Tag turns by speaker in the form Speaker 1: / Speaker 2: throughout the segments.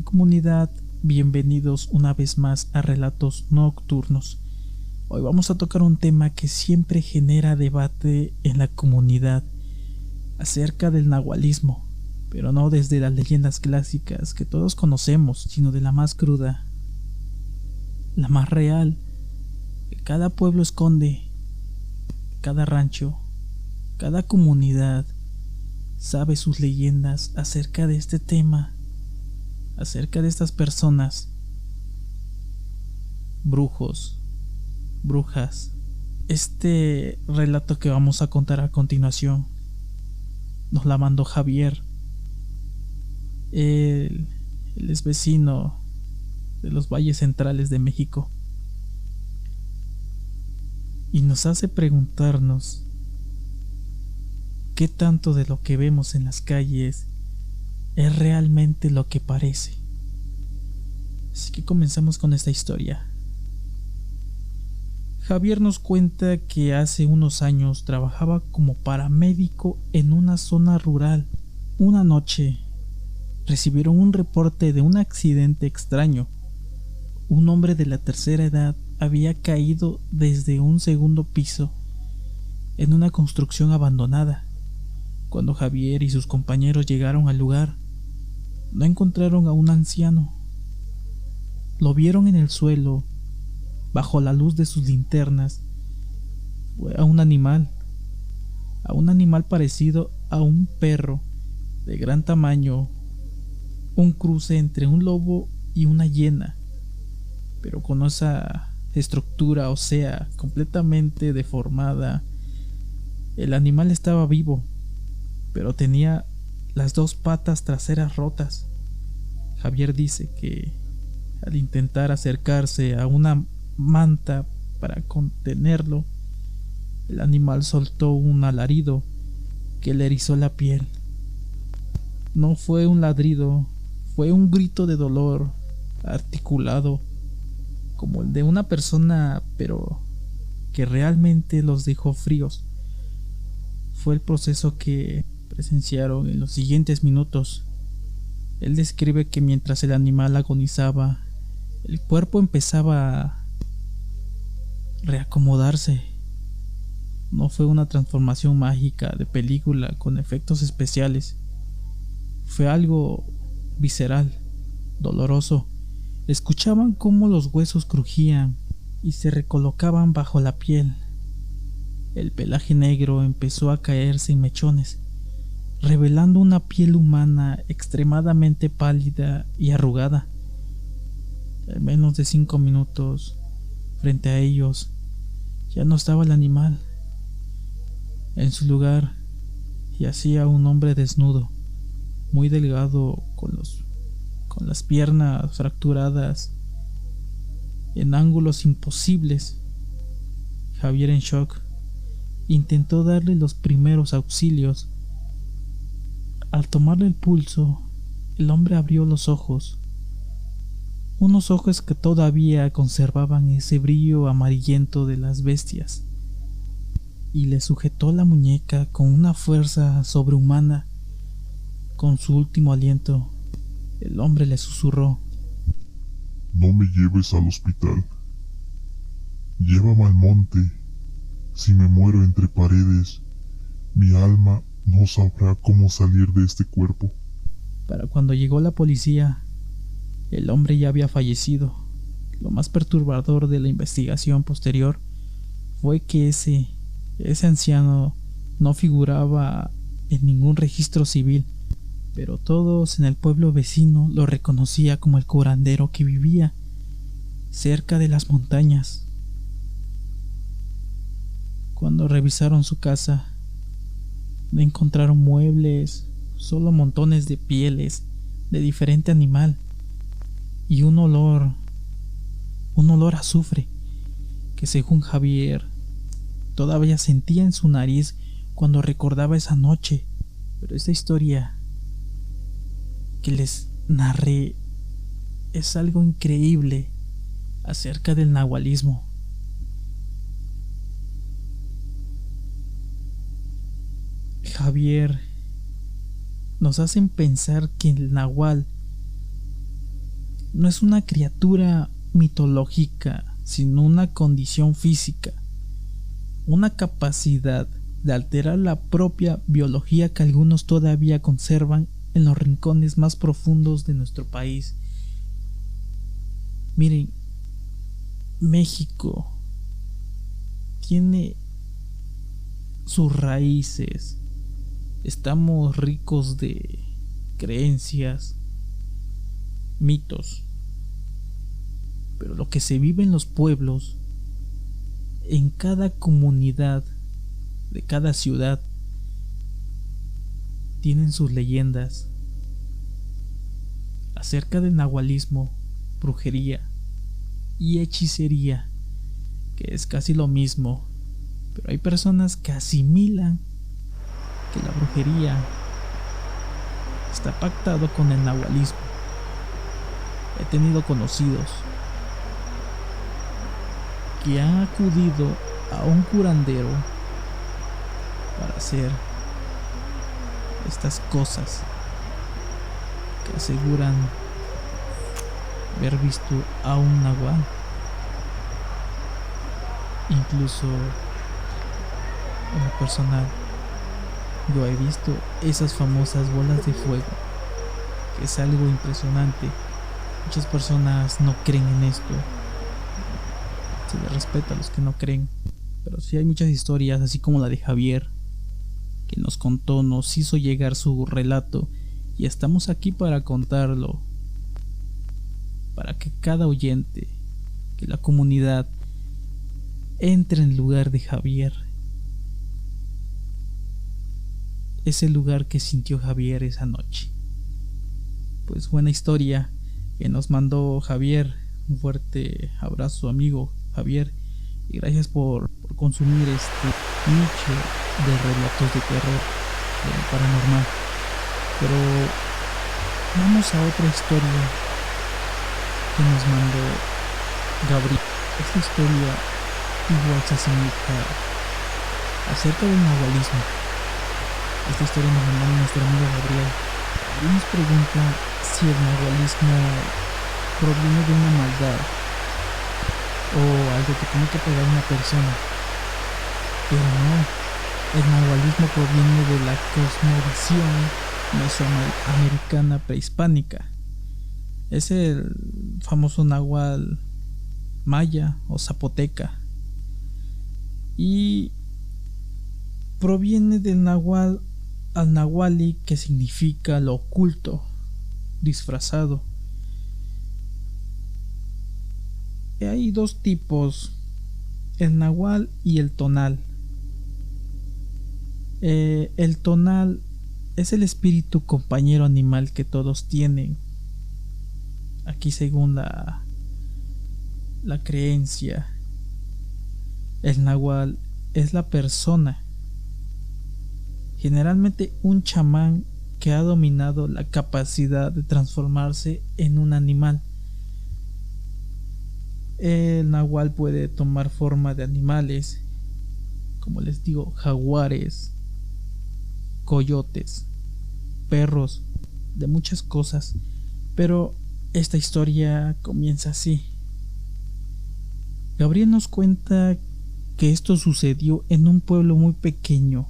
Speaker 1: tal, comunidad? Bienvenidos una vez más a Relatos Nocturnos. Hoy vamos a tocar un tema que siempre genera debate en la comunidad acerca del nahualismo, pero no desde las leyendas clásicas que todos conocemos, sino de la más cruda, la más real, que cada pueblo esconde, cada rancho, cada comunidad sabe sus leyendas acerca de este tema, acerca de estas personas, brujos, brujas. Este relato que vamos a contar a continuación nos la mandó Javier. Él es vecino de los valles centrales de México y nos hace preguntarnos qué tanto de lo que vemos en las calles es realmente lo que parece. Así que comenzamos con esta historia. Javier nos cuenta que hace unos años trabajaba como paramédico en una zona rural. Una noche recibieron un reporte de un accidente extraño. Un hombre de la tercera edad había caído desde un segundo piso en una construcción abandonada. Cuando Javier y sus compañeros llegaron al lugar, no encontraron a un anciano. Lo vieron en el suelo, bajo la luz de sus linternas. Fue a un animal parecido a un perro de gran tamaño, un cruce entre un lobo y una hiena, pero con esa estructura ósea completamente deformada. El animal estaba vivo, pero tenía las dos patas traseras rotas. Javier dice que al intentar acercarse a una manta para contenerlo, el animal soltó un alarido que le erizó la piel. No fue un ladrido, fue un grito de dolor articulado, como el de una persona, pero que realmente los dejó fríos. Fue el proceso que presenciaron en los siguientes minutos. Él describe que mientras el animal agonizaba, el cuerpo empezaba a reacomodarse. No fue una transformación mágica de película con efectos especiales. Fue algo visceral, doloroso. Escuchaban cómo los huesos crujían y se recolocaban bajo la piel. El pelaje negro empezó a caerse en mechones, revelando una piel humana extremadamente pálida y arrugada. En menos de 5 minutos, frente a ellos, ya no estaba el animal. En su lugar yacía un hombre desnudo, muy delgado, con las piernas fracturadas en ángulos imposibles. Javier, en shock, intentó darle los primeros auxilios. Al tomarle el pulso, el hombre abrió los ojos, unos ojos que todavía conservaban ese brillo amarillento de las bestias, y le sujetó la muñeca con una fuerza sobrehumana. Con su último aliento, el hombre le susurró:
Speaker 2: No me lleves al hospital. Llévame al monte. Si me muero entre paredes, mi alma no sabrá cómo salir de este cuerpo.
Speaker 1: Para cuando llegó la policía, el hombre ya había fallecido. Lo más perturbador de la investigación posterior fue que ese anciano no figuraba en ningún registro civil, pero todos en el pueblo vecino lo reconocían como el curandero que vivía cerca de las montañas. Cuando revisaron su casa, no encontraron muebles, solo montones de pieles de diferente animal y un olor a azufre que, según Javier, todavía sentía en su nariz cuando recordaba esa noche. Pero esta historia que les narré es algo increíble acerca del nahualismo. Javier nos hacen pensar que el nahual no es una criatura mitológica, sino una condición física, una capacidad de alterar la propia biología que algunos todavía conservan en los rincones más profundos de nuestro país. Miren, México tiene sus raíces. Estamos ricos de creencias, mitos. Pero lo que se vive en los pueblos, en cada comunidad de cada ciudad, tienen sus leyendas acerca del nahualismo, brujería y hechicería, que es casi lo mismo, pero hay personas que asimilan que la brujería está pactado con el nahualismo. He tenido conocidos que han acudido a un curandero para hacer estas cosas que aseguran haber visto a un nahual. Incluso en lo personal, yo he visto esas famosas bolas de fuego, que es algo impresionante. Muchas personas no creen en esto. Se les respeta a los que no creen, pero sí hay muchas historias, así como la de Javier, que nos contó, nos hizo llegar su relato, y estamos aquí para contarlo, para que cada oyente, que la comunidad entre en el lugar de Javier, ese lugar que sintió Javier esa noche. Pues buena historia que nos mandó Javier. Un fuerte abrazo, amigo Javier, y gracias por consumir este nicho de relatos de terror, de lo paranormal. Pero vamos a otra historia que nos mandó Gabriel. Esta historia igual se asemeja acerca del nahualismo. Esta historia nos mandó nuestro amigo Gabriel y nos pregunta si el nahualismo proviene de una maldad o algo que tiene que pagar una persona. Pero no, el nahualismo proviene de la cosmovisión mesoamericana prehispánica. Es el famoso náhuatl maya o zapoteca, y proviene del náhuatl al nahuali, que significa lo oculto, disfrazado. Hay dos tipos, el nahual y el tonal. El tonal es el espíritu compañero animal que todos tienen. Aquí según la creencia, el nahual es la persona, generalmente un chamán que ha dominado la capacidad de transformarse en un animal. El nahual puede tomar forma de animales, como les digo, jaguares, coyotes, perros, de muchas cosas. Pero esta historia comienza así. Gabriel nos cuenta que esto sucedió en un pueblo muy pequeño,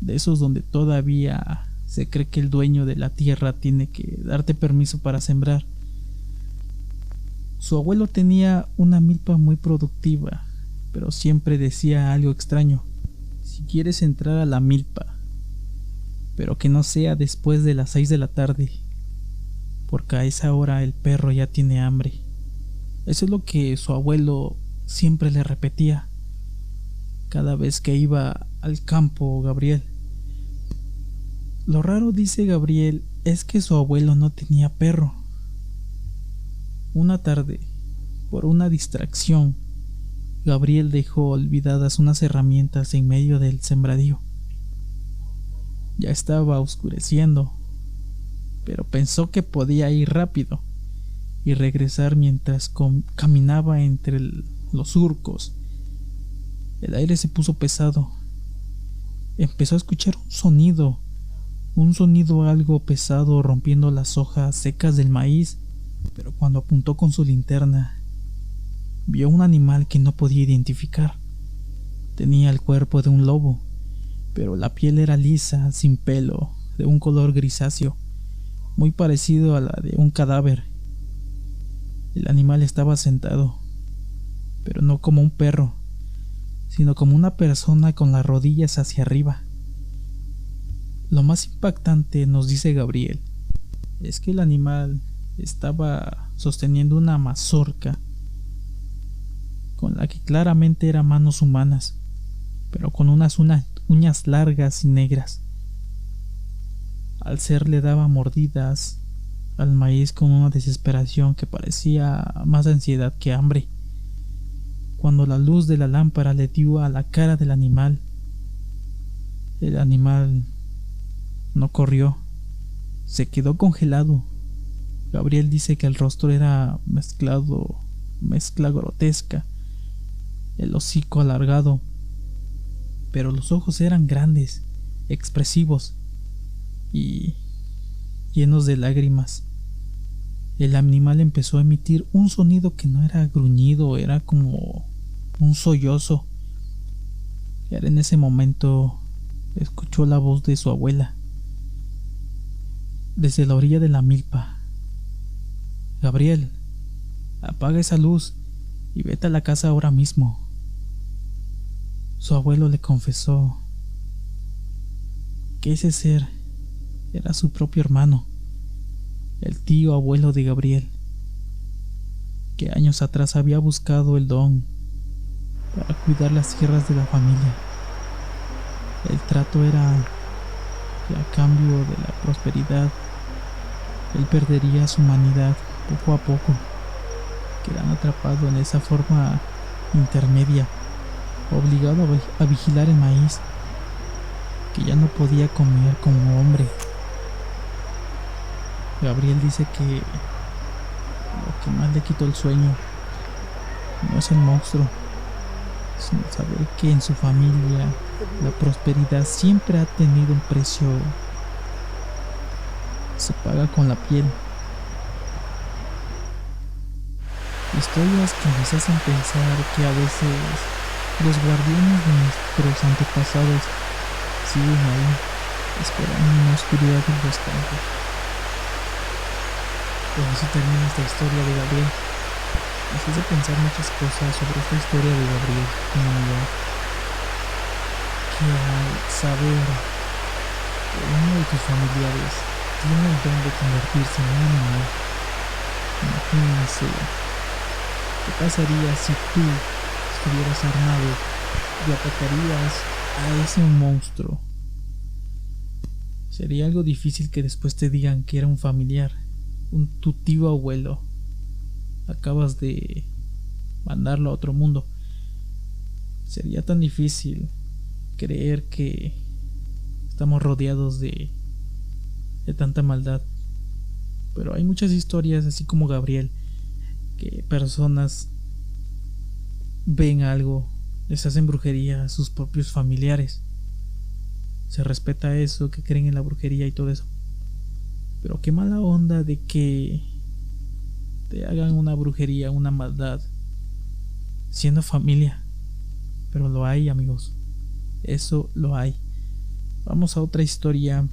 Speaker 1: de esos donde todavía se cree que el dueño de la tierra tiene que darte permiso para sembrar. Su abuelo tenía una milpa muy productiva, pero siempre decía algo extraño: si quieres entrar a la milpa, pero que no sea después de las 6 de la tarde, porque a esa hora el perro ya tiene hambre. Eso es lo que su abuelo siempre le repetía cada vez que iba al campo Gabriel. Lo raro, dice Gabriel, es que su abuelo no tenía perro. Una tarde, por una distracción, Gabriel dejó olvidadas unas herramientas en medio del sembradío. Ya estaba oscureciendo, pero pensó que podía ir rápido y regresar mientras caminaba entre los surcos. El aire se puso pesado. Empezó a escuchar un sonido algo pesado rompiendo las hojas secas del maíz pero cuando apuntó con su linterna, vio un animal que no podía identificar. Tenía el cuerpo de un lobo, pero la piel era lisa, sin pelo, de un color grisáceo, muy parecido a la de un cadáver. El animal estaba sentado, pero no como un perro, sino como una persona con las rodillas hacia arriba. Lo más impactante, nos dice Gabriel, es que el animal estaba sosteniendo una mazorca con la que claramente eran manos humanas, pero con unas uñas largas y negras. Al ser le daba mordidas al maíz con una desesperación que parecía más ansiedad que hambre. Cuando la luz de la lámpara le dio a la cara del animal, el animal no corrió, se quedó congelado. Gabriel dice que el rostro era mezcla grotesca, el hocico alargado, pero los ojos eran grandes, expresivos y llenos de lágrimas. El animal empezó a emitir un sonido que no era gruñido, era como un sollozo. Y en ese momento escuchó la voz de su abuela desde la orilla de la milpa: Gabriel, apaga esa luz y vete a la casa ahora mismo. Su abuelo le confesó que ese ser era su propio hermano, el tío abuelo de Gabriel, que años atrás había buscado el don para cuidar las tierras de la familia. El trato era que a cambio de la prosperidad, él perdería su humanidad poco a poco, quedando atrapado en esa forma intermedia, obligado a vigilar el maíz, que ya no podía comer como hombre. Gabriel dice que lo que más le quitó el sueño no es el monstruo, sino saber que en su familia la prosperidad siempre ha tenido un precio. Se paga con la piel. Historias que nos hacen pensar que a veces los guardianes de nuestros antepasados siguen ahí, esperando en la oscuridad de los campos. Pues así termina esta historia de Gabriel. Nos hace pensar muchas cosas sobre esta historia de Gabriel, humanidad, que al saber que uno de tus familiares tiene el don de convertirse en un animal, imagínense qué pasaría si tú estuvieras armado y atacarías a ese monstruo. Sería algo difícil que después te digan que era un familiar, tu tío abuelo. Acabas de mandarlo a otro mundo. Sería tan difícil creer que estamos rodeados de tanta maldad. Pero hay muchas historias, así como Gabriel, que personas ven algo, les hacen brujería a sus propios familiares. Se respeta eso, que creen en la brujería y todo eso. Pero qué mala onda de que te hagan una brujería, una maldad, siendo familia. Pero lo hay, amigos. Eso lo hay. Vamos a otra historia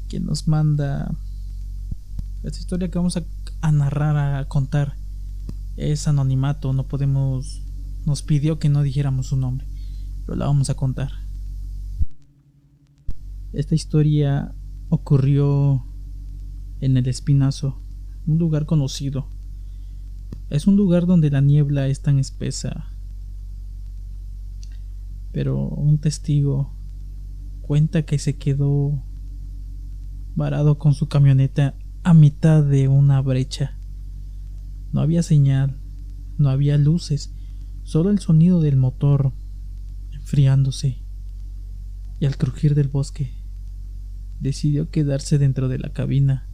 Speaker 1: que nos manda. Esta historia que vamos a narrar, a contar, es anonimato. No podemos. Nos pidió que no dijéramos su nombre, pero la vamos a contar. Esta historia ocurrió en El Espinazo, un lugar conocido. Es un lugar donde la niebla es tan espesa, pero un testigo cuenta que se quedó varado con su camioneta a mitad de una brecha. No había señal, no había luces, solo el sonido del motor enfriándose, y al crujir del bosque decidió quedarse dentro de la cabina.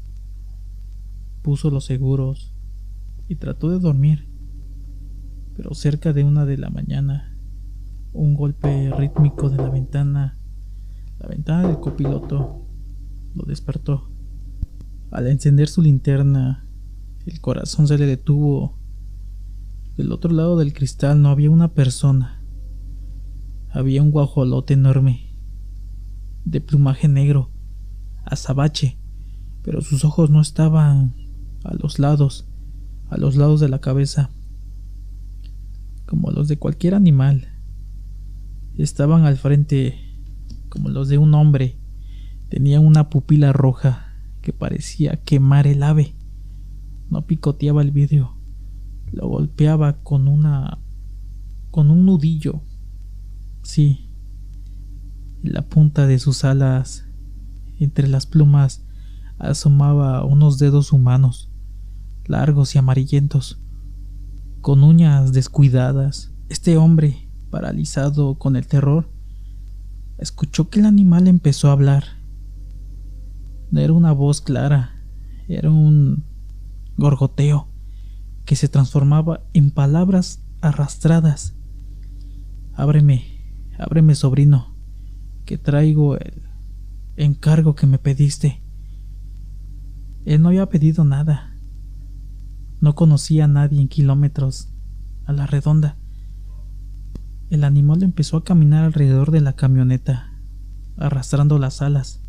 Speaker 1: Puso los seguros y trató de dormir, pero cerca de 1 de la mañana, un golpe rítmico de la ventana del copiloto, lo despertó. Al encender su linterna, El corazón se le detuvo. Del otro lado del cristal no había una persona. Había un guajolote enorme, de plumaje negro, azabache, pero sus ojos no estaban a los lados de la cabeza, como los de cualquier animal. Estaban al frente, como los de un hombre. Tenía una pupila roja que parecía quemar el ave. No picoteaba el vidrio, lo golpeaba con un nudillo. Sí, la punta de sus alas, entre las plumas, asomaba unos dedos humanos, largos y amarillentos, con uñas descuidadas. Este hombre, paralizado con el terror, escuchó que el animal empezó a hablar. No era una voz clara, era un gorgoteo que se transformaba en palabras arrastradas. Ábreme, sobrino, que traigo el encargo que me pediste. Él no había pedido nada. No conocía a nadie en kilómetros a la redonda. El animal empezó a caminar alrededor de la camioneta, arrastrando las alas.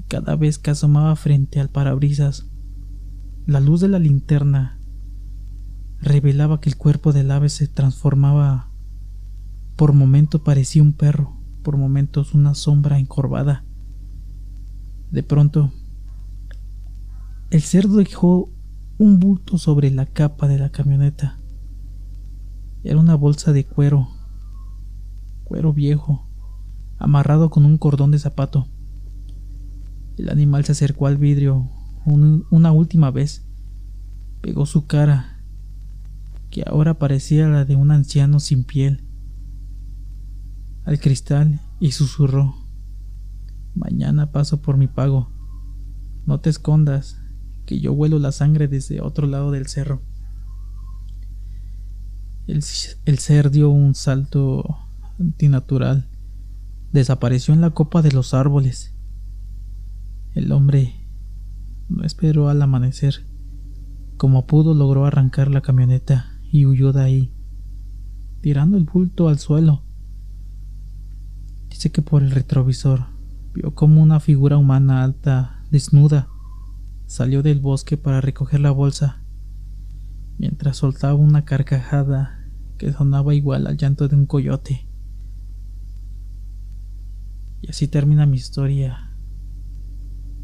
Speaker 1: Cada vez que asomaba frente al parabrisas, la luz de la linterna revelaba que el cuerpo del ave se transformaba. Por momentos parecía un perro, por momentos una sombra encorvada. De pronto, el cerdo dejó un bulto sobre la capa de la camioneta. Era una bolsa de cuero viejo, amarrado con un cordón de zapato. El animal se acercó al vidrio una última vez, pegó su cara, que ahora parecía la de un anciano sin piel, al cristal y susurró: mañana paso por mi pago. No te escondas, que yo huelo la sangre desde otro lado del cerro. El ser dio un salto antinatural. Desapareció en la copa de los árboles. El hombre no esperó al amanecer. Como pudo, logró arrancar la camioneta y huyó de ahí, tirando el bulto al suelo. Dice que por el retrovisor vio como una figura humana alta, desnuda, salió del bosque para recoger la bolsa, mientras soltaba una carcajada que sonaba igual al llanto de un coyote. Y así termina mi historia.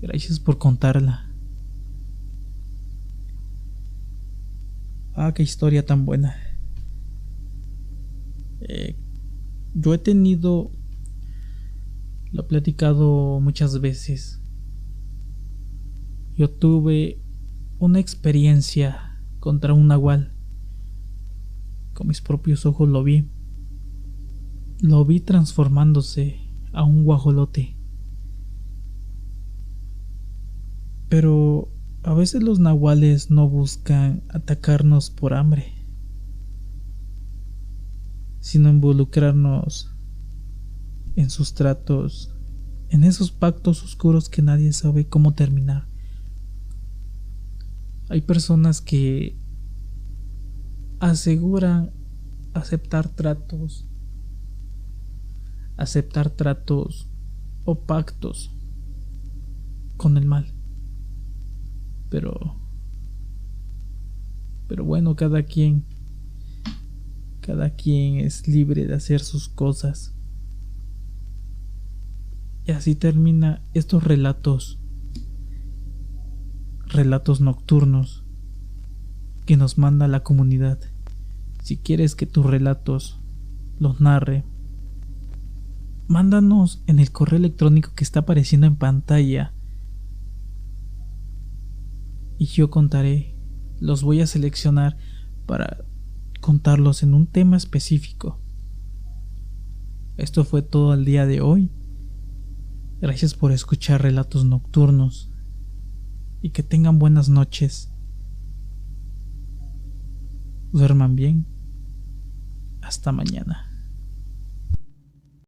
Speaker 1: Gracias por contarla. Qué historia tan buena. Yo he tenido, lo he platicado muchas veces, yo tuve una experiencia contra un nahual. Con mis propios ojos lo vi transformándose a un guajolote. Pero a veces los nahuales no buscan atacarnos por hambre, sino involucrarnos en sus tratos, en esos pactos oscuros que nadie sabe cómo terminar. Hay personas que aseguran aceptar tratos o pactos con el mal. Pero bueno, cada quien es libre de hacer sus cosas. Y así termina estos relatos nocturnos que nos manda la comunidad. Si quieres que tus relatos los narre, mándanos en el correo electrónico que está apareciendo en pantalla y yo contaré. Los voy a seleccionar para contarlos en un tema específico. Esto fue todo el día de hoy. Gracias por escuchar Relatos Nocturnos y que tengan buenas noches. Duerman bien. Hasta mañana.